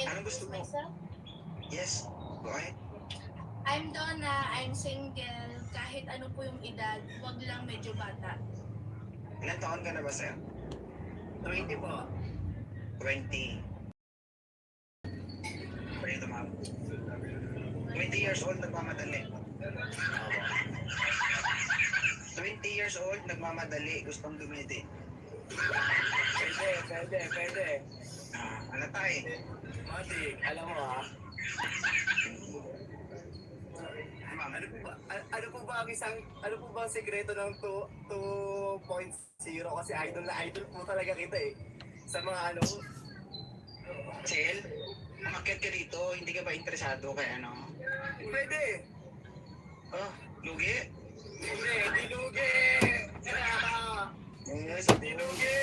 Anong gusto mo? myself. Yes, go ahead. I'm Donna, I'm single. Kahit ano po yung edad, wag lang medyo bata. Ilan taon ka na ba, sir? 20 po. 20. Pwede ma'am. 20 years old, nagmamadali. 20 years old, nagmamadali, gustong dumidi. Pwede. Ano tayo? Mati, alam mo ha? Ma'am, Ano po ba ang sekreto ng 2.0? Kasi idol na idol po talaga kita eh. Sa mga ano, Chel, umakyat ka dito, hindi ka ba interesado kay ano? pwede. Oh, lugi? Hindi lugi. Yes, Hindi lugi.